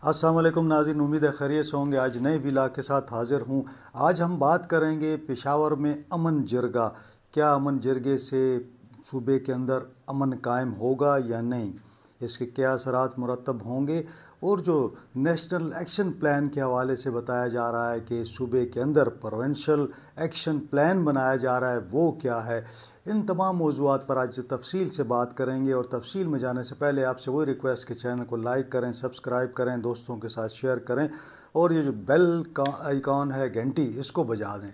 السلام علیکم ناظرین، امید ہے خیریت سے ہوں گے۔ آج نئے ولاگ کے ساتھ حاضر ہوں۔ آج ہم بات کریں گے پشاور میں امن جرگہ، کیا امن جرگے سے صوبے کے اندر امن قائم ہوگا یا نہیں، اس کے کیا اثرات مرتب ہوں گے، اور جو نیشنل ایکشن پلان کے حوالے سے بتایا جا رہا ہے کہ صوبے کے اندر پروونشل ایکشن پلان بنایا جا رہا ہے وہ کیا ہے۔ ان تمام موضوعات پر آج تفصیل سے بات کریں گے، اور تفصیل میں جانے سے پہلے آپ سے وہی ریکویسٹ کہ چینل کو لائک کریں، سبسکرائب کریں، دوستوں کے ساتھ شیئر کریں، اور یہ جو بیل کا آئیکن ہے گھنٹی، اس کو بجا دیں۔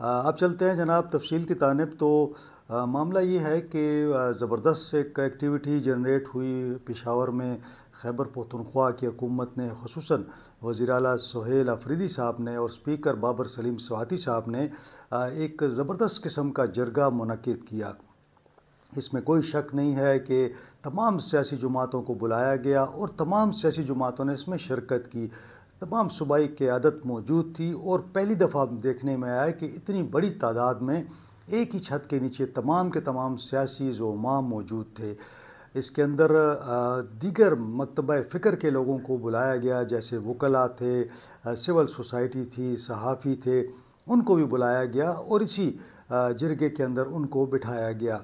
اب چلتے ہیں جناب تفصیل کی جانب۔ تو معاملہ یہ ہے کہ زبردست ایک ایکٹیویٹی جنریٹ ہوئی پشاور میں۔ خیبر پختونخوا کی حکومت نے، خصوصاً وزیر اعلیٰ سہیل افریدی صاحب نے اور اسپیکر بابر سلیم سواتی صاحب نے ایک زبردست قسم کا جرگہ منعقد کیا۔ اس میں کوئی شک نہیں ہے کہ تمام سیاسی جماعتوں کو بلایا گیا اور تمام سیاسی جماعتوں نے اس میں شرکت کی۔ تمام صوبائی قیادت موجود تھی، اور پہلی دفعہ دیکھنے میں آیا کہ اتنی بڑی تعداد میں ایک ہی چھت کے نیچے تمام کے تمام سیاسی زعماء موجود تھے۔ اس کے اندر دیگر مکتبہ فکر کے لوگوں کو بلایا گیا، جیسے وکلاء تھے، سول سوسائٹی تھی، صحافی تھے، ان کو بھی بلایا گیا اور اسی جرگے کے اندر ان کو بٹھایا گیا۔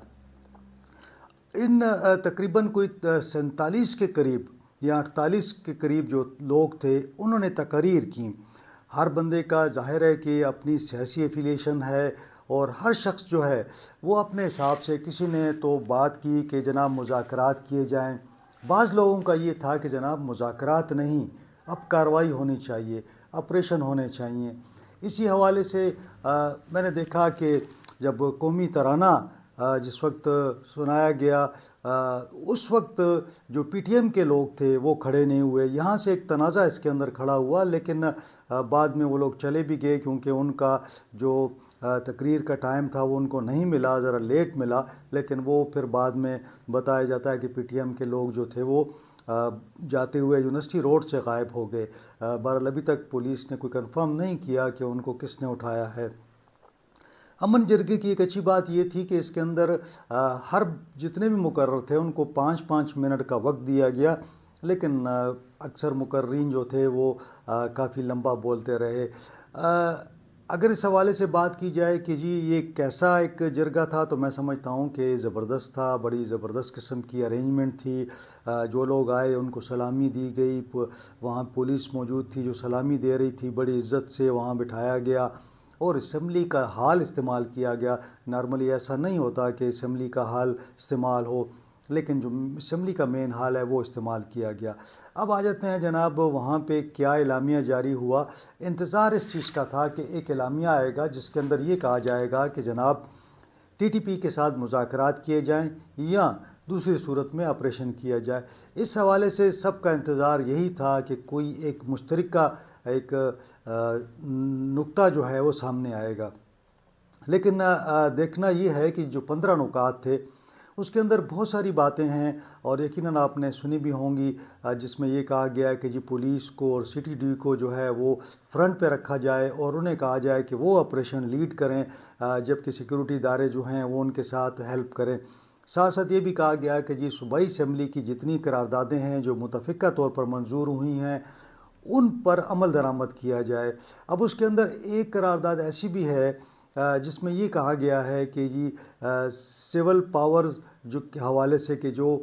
ان تقریباً کوئی 47 کے قریب یا 48 کے قریب جو لوگ تھے، انہوں نے تقاریر کی۔ ہر بندے کا ظاہر ہے کہ اپنی سیاسی ایفیلیشن ہے، اور ہر شخص جو ہے وہ اپنے حساب سے، کسی نے تو بات کی کہ جناب مذاکرات کیے جائیں، بعض لوگوں کا یہ تھا کہ جناب مذاکرات نہیں، اب کارروائی ہونی چاہیے، آپریشن ہونے چاہیے۔ اسی حوالے سے میں نے دیکھا کہ جب قومی ترانہ جس وقت سنایا گیا، اس وقت جو پی ٹی ایم کے لوگ تھے وہ کھڑے نہیں ہوئے۔ یہاں سے ایک تنازع اس کے اندر کھڑا ہوا، لیکن بعد میں وہ لوگ چلے بھی گئے، کیونکہ ان کا جو تقریر کا ٹائم تھا وہ ان کو نہیں ملا، ذرا لیٹ ملا، لیکن وہ پھر بعد میں بتایا جاتا ہے کہ پی ٹی ایم کے لوگ جو تھے وہ جاتے ہوئے یونیورسٹی روڈ سے غائب ہو گئے۔ بہرحال ابھی تک پولیس نے کوئی کنفرم نہیں کیا کہ ان کو کس نے اٹھایا ہے۔ امن جرگے کی ایک اچھی بات یہ تھی کہ اس کے اندر ہر جتنے بھی مقرر تھے ان کو 5-5 منٹ کا وقت دیا گیا، لیکن اکثر مقررین جو تھے وہ کافی لمبا بولتے رہے۔ اگر اس حوالے سے بات کی جائے کہ جی یہ کیسا ایک جرگہ تھا، تو میں سمجھتا ہوں کہ زبردست تھا، بڑی زبردست قسم کی ارینجمنٹ تھی۔ جو لوگ آئے ان کو سلامی دی گئی، وہاں پولیس موجود تھی جو سلامی دے رہی تھی، بڑی عزت سے وہاں بٹھایا گیا، اور اسمبلی کا ہال استعمال کیا گیا۔ نارملی ایسا نہیں ہوتا کہ اسمبلی کا ہال استعمال ہو، لیکن جو اسمبلی کا مین ہال ہے وہ استعمال کیا گیا۔ اب آ جاتے ہیں جناب وہاں پہ کیا اعلامیہ جاری ہوا۔ انتظار اس چیز کا تھا کہ ایک اعلامیہ آئے گا جس کے اندر یہ کہا جائے گا کہ جناب ٹی ٹی پی کے ساتھ مذاکرات کیے جائیں یا دوسری صورت میں آپریشن کیا جائے۔ اس حوالے سے سب کا انتظار یہی تھا کہ کوئی ایک مشترکہ ایک نقطہ جو ہے وہ سامنے آئے گا، لیکن دیکھنا یہ ہے کہ جو 15 نکات تھے اس کے اندر بہت ساری باتیں ہیں، اور یقیناً آپ نے سنی بھی ہوں گی، جس میں یہ کہا گیا ہے کہ جی پولیس کو اور سی ٹی ڈی کو جو ہے وہ فرنٹ پہ رکھا جائے اور انہیں کہا جائے کہ وہ آپریشن لیڈ کریں، جبکہ سیکورٹی ادارے جو ہیں وہ ان کے ساتھ ہیلپ کریں۔ ساتھ ساتھ یہ بھی کہا گیا کہ جی صوبائی اسمبلی کی جتنی قراردادیں ہیں جو متفقہ طور پر منظور ہوئی ہیں ان پر عمل درآمد کیا جائے۔ اب اس کے اندر ایک قرارداد ایسی بھی ہے جس میں یہ کہا گیا ہے کہ جی سول پاورز جو کے حوالے سے کہ جو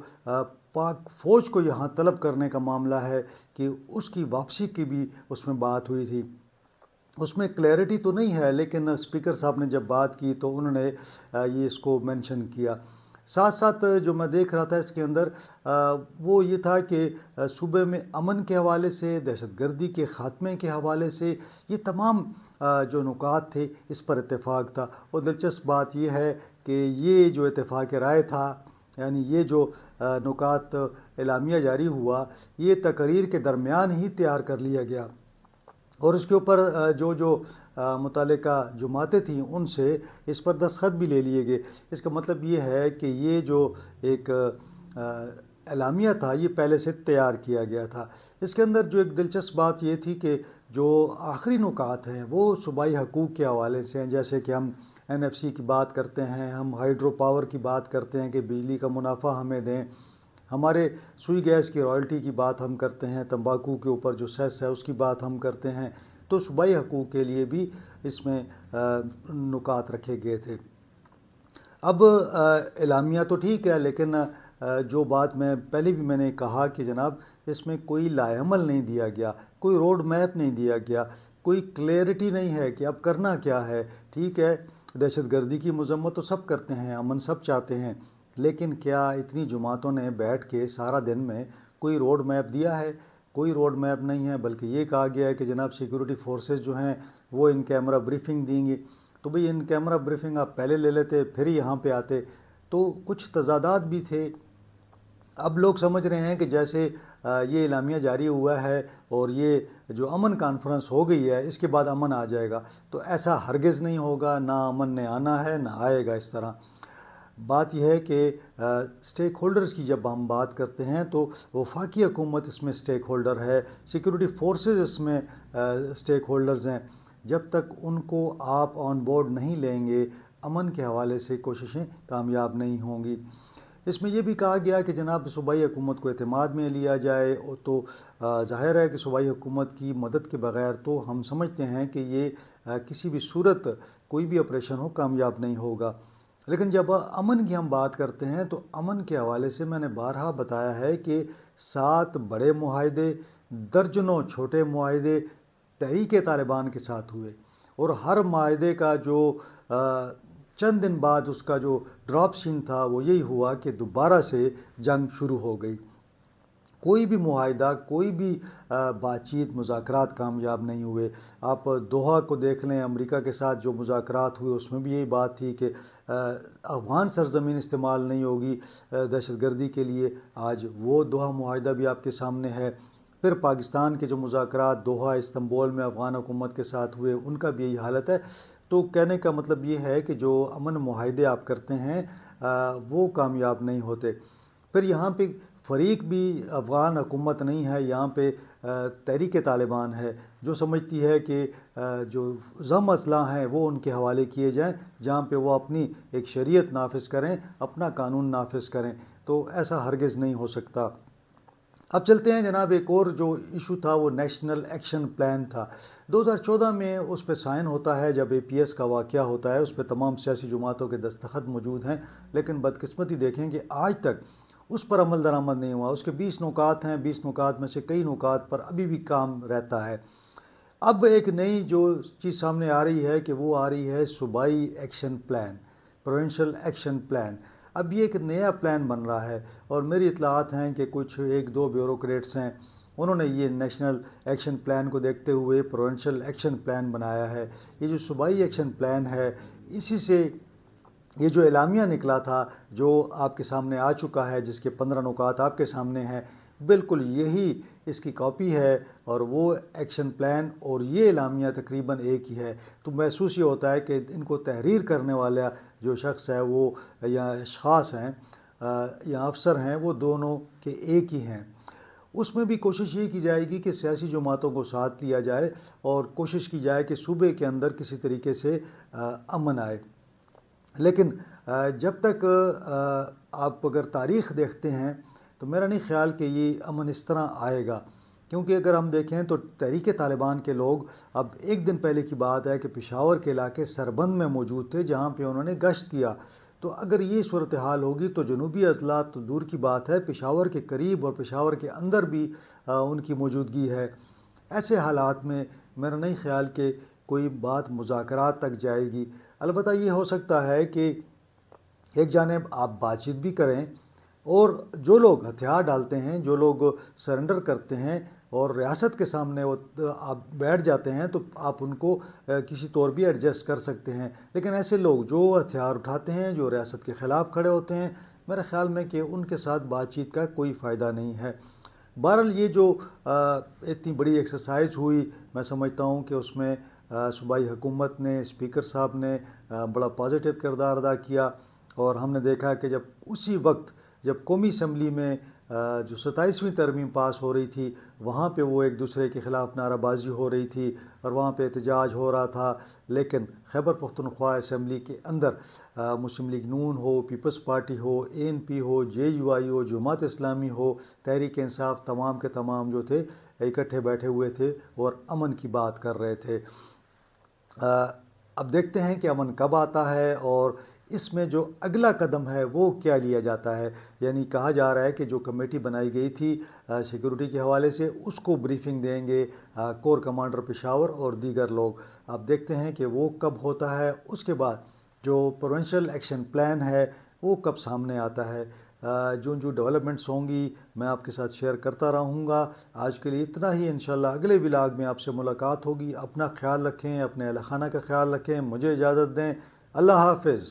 پاک فوج کو یہاں طلب کرنے کا معاملہ ہے کہ اس کی واپسی کی بھی اس میں بات ہوئی تھی۔ اس میں کلیئرٹی تو نہیں ہے، لیکن اسپیکر صاحب نے جب بات کی تو انہوں نے یہ اس کو مینشن کیا۔ ساتھ ساتھ جو میں دیکھ رہا تھا اس کے اندر وہ یہ تھا کہ صوبے میں امن کے حوالے سے، دہشت گردی کے خاتمے کے حوالے سے، یہ تمام جو نکات تھے اس پر اتفاق تھا۔ اور دلچسپ بات یہ ہے کہ یہ جو اتفاق رائے تھا، یعنی یہ جو نکات اعلامیہ جاری ہوا، یہ تقریر کے درمیان ہی تیار کر لیا گیا، اور اس کے اوپر جو متعلقہ جماعتیں تھیں ان سے اس پر دستخط بھی لے لیے گئے۔ اس کا مطلب یہ ہے کہ یہ جو ایک اعلامیہ تھا یہ پہلے سے تیار کیا گیا تھا۔ اس کے اندر جو ایک دلچسپ بات یہ تھی کہ جو آخری نکات ہیں وہ صوبائی حقوق کے حوالے سے ہیں، جیسے کہ ہم این ایف سی کی بات کرتے ہیں، ہم ہائیڈرو پاور کی بات کرتے ہیں کہ بجلی کا منافع ہمیں دیں، ہمارے سوئی گیس کی رائلٹی کی بات ہم کرتے ہیں، تمباکو کے اوپر جو سیس ہے اس کی بات ہم کرتے ہیں، تو صوبائی حقوق کے لیے بھی اس میں نکات رکھے گئے تھے۔ اب اعلامیہ تو ٹھیک ہے، لیکن جو بات پہلے بھی میں نے کہا کہ جناب اس میں کوئی لائحہ عمل نہیں دیا گیا، کوئی روڈ میپ نہیں دیا گیا، کوئی کلیئرٹی نہیں ہے کہ اب کرنا کیا ہے۔ ٹھیک ہے، دہشت گردی کی مذمت تو سب کرتے ہیں، امن سب چاہتے ہیں، لیکن کیا اتنی جماعتوں نے بیٹھ کے سارا دن میں کوئی روڈ میپ دیا ہے؟ کوئی روڈ میپ نہیں ہے، بلکہ یہ کہا گیا ہے کہ جناب سیکورٹی فورسز جو ہیں وہ ان کیمرہ بریفنگ دیں گے۔ تو بھئی ان کیمرہ بریفنگ آپ پہلے لے لیتے پھر یہاں پہ آتے، تو کچھ تضادات بھی تھے۔ اب لوگ سمجھ رہے ہیں کہ جیسے یہ اعلامیہ جاری ہوا ہے اور یہ جو امن کانفرنس ہو گئی ہے اس کے بعد امن آ جائے گا، تو ایسا ہرگز نہیں ہوگا، نہ امن نے آنا ہے نہ آئے گا اس طرح۔ بات یہ ہے کہ سٹیک ہولڈرز کی جب ہم بات کرتے ہیں تو وفاقی حکومت اس میں سٹیک ہولڈر ہے، سیکورٹی فورسز اس میں سٹیک ہولڈرز ہیں۔ جب تک ان کو آپ آن بورڈ نہیں لیں گے، امن کے حوالے سے کوششیں کامیاب نہیں ہوں گی۔ اس میں یہ بھی کہا گیا کہ جناب صوبائی حکومت کو اعتماد میں لیا جائے، تو ظاہر ہے کہ صوبائی حکومت کی مدد کے بغیر تو ہم سمجھتے ہیں کہ یہ کسی بھی صورت کوئی بھی آپریشن ہو کامیاب نہیں ہوگا۔ لیکن جب امن کی ہم بات کرتے ہیں تو امن کے حوالے سے میں نے بارہا بتایا ہے کہ 7 بڑے معاہدے، درجنوں چھوٹے معاہدے تحریک طالبان کے ساتھ ہوئے، اور ہر معاہدے کا جو چند دن بعد اس کا جو ڈراپ سین تھا وہ یہی ہوا کہ دوبارہ سے جنگ شروع ہو گئی۔ کوئی بھی معاہدہ، کوئی بھی بات چیت، مذاکرات کامیاب نہیں ہوئے۔ آپ دوحہ کو دیکھ لیں، امریکہ کے ساتھ جو مذاکرات ہوئے اس میں بھی یہی بات تھی کہ افغان سرزمین استعمال نہیں ہوگی دہشت گردی کے لیے۔ آج وہ دوحہ معاہدہ بھی آپ کے سامنے ہے۔ پھر پاکستان کے جو مذاکرات دوحہ استنبول میں افغان حکومت کے ساتھ ہوئے ان کا بھی یہی حالت ہے۔ تو کہنے کا مطلب یہ ہے کہ جو امن معاہدے آپ کرتے ہیں وہ کامیاب نہیں ہوتے۔ پھر یہاں پہ فریق بھی افغان حکومت نہیں ہے، یہاں پہ تحریک طالبان ہے جو سمجھتی ہے کہ جو ضم اسلحہ ہیں وہ ان کے حوالے کیے جائیں، جہاں پہ وہ اپنی ایک شریعت نافذ کریں، اپنا قانون نافذ کریں۔ تو ایسا ہرگز نہیں ہو سکتا۔ اب چلتے ہیں جناب، ایک اور جو ایشو تھا وہ نیشنل ایکشن پلان تھا۔ 2014 میں اس پہ سائن ہوتا ہے، جب APS کا واقعہ ہوتا ہے اس پہ تمام سیاسی جماعتوں کے دستخط موجود ہیں، لیکن بدقسمتی دیکھیں کہ آج تک اس پر عمل درآمد نہیں ہوا۔ اس کے 20 نکات ہیں، 20 نکات میں سے کئی نکات پر ابھی بھی کام رہتا ہے۔ اب ایک نئی جو چیز سامنے آ رہی ہے کہ وہ آ رہی ہے صوبائی action plan, provincial action plan. اب یہ ایک نیا پلان بن رہا ہے، اور میری اطلاعات ہیں کہ کچھ 1-2 بیوروکریٹس ہیں، انہوں نے یہ نیشنل ایکشن پلان کو دیکھتے ہوئے پروونشل ایکشن پلان بنایا ہے۔ یہ جو صوبائی ایکشن پلان ہے، اسی سے یہ جو اعلامیہ نکلا تھا جو آپ کے سامنے آ چکا ہے، جس کے 15 نکات آپ کے سامنے ہیں، بالکل یہی اس کی کاپی ہے، اور وہ ایکشن پلان اور یہ اعلامیہ تقریباً ایک ہی ہے۔ تو محسوس یہ ہوتا ہے کہ ان کو تحریر کرنے والا جو شخص ہے وہ یا اشخاص ہیں یا افسر ہیں وہ دونوں کے ایک ہی ہیں۔ اس میں بھی کوشش یہ کی جائے گی کہ سیاسی جماعتوں کو ساتھ لیا جائے اور کوشش کی جائے کہ صوبے کے اندر کسی طریقے سے امن آئے۔ لیکن جب تک آپ اگر تاریخ دیکھتے ہیں تو میرا نہیں خیال کہ یہ امن اس طرح آئے گا، کیونکہ اگر ہم دیکھیں تو تحریک طالبان کے لوگ، اب ایک دن پہلے کی بات ہے کہ پشاور کے علاقے سربند میں موجود تھے جہاں پہ انہوں نے گشت کیا۔ تو اگر یہ صورتحال ہوگی تو جنوبی اضلاع تو دور کی بات ہے، پشاور کے قریب اور پشاور کے اندر بھی ان کی موجودگی ہے۔ ایسے حالات میں میرا نہیں خیال کہ کوئی بات مذاکرات تک جائے گی۔ البتہ یہ ہو سکتا ہے کہ ایک جانب آپ بات چیت بھی کریں، اور جو لوگ ہتھیار ڈالتے ہیں، جو لوگ سرنڈر کرتے ہیں اور ریاست کے سامنے آپ بیٹھ جاتے ہیں، تو آپ ان کو کسی طور بھی ایڈجسٹ کر سکتے ہیں۔ لیکن ایسے لوگ جو ہتھیار اٹھاتے ہیں، جو ریاست کے خلاف کھڑے ہوتے ہیں، میرے خیال میں کہ ان کے ساتھ بات چیت کا کوئی فائدہ نہیں ہے۔ بہرحال یہ جو اتنی بڑی ایکسرسائز ہوئی، میں سمجھتا ہوں کہ اس میں صوبائی حکومت نے، اسپیکر صاحب نے بڑا پازیٹیو کردار ادا کیا، اور ہم نے دیکھا کہ جب اسی وقت جب قومی اسمبلی میں جو 27ویں ترمیم پاس ہو رہی تھی وہاں پہ وہ ایک دوسرے کے خلاف نعرہ بازی ہو رہی تھی اور وہاں پہ احتجاج ہو رہا تھا، لیکن خیبر پختونخوا اسمبلی کے اندر مسلم لیگ نون ہو، پیپلز پارٹی ہو، ANP ہو، JUI ہو، جماعت اسلامی ہو، تحریک انصاف، تمام کے تمام جو تھے اکٹھے بیٹھے ہوئے تھے اور امن کی بات کر رہے تھے۔ اب دیکھتے ہیں کہ امن کب آتا ہے اور اس میں جو اگلا قدم ہے وہ کیا لیا جاتا ہے۔ یعنی کہا جا رہا ہے کہ جو کمیٹی بنائی گئی تھی سیکورٹی کے حوالے سے اس کو بریفنگ دیں گے کور کمانڈر پشاور اور دیگر لوگ۔ اب دیکھتے ہیں کہ وہ کب ہوتا ہے، اس کے بعد جو پروونشل ایکشن پلان ہے وہ کب سامنے آتا ہے۔ جو ڈیولپمنٹس ہوں گی میں آپ کے ساتھ شیئر کرتا رہوں گا۔ آج کے لیے اتنا ہی، انشاءاللہ اگلے ولاگ میں آپ سے ملاقات ہوگی۔ اپنا خیال رکھیں، اپنے اہل خانہ کا خیال رکھیں، مجھے اجازت دیں، اللہ حافظ۔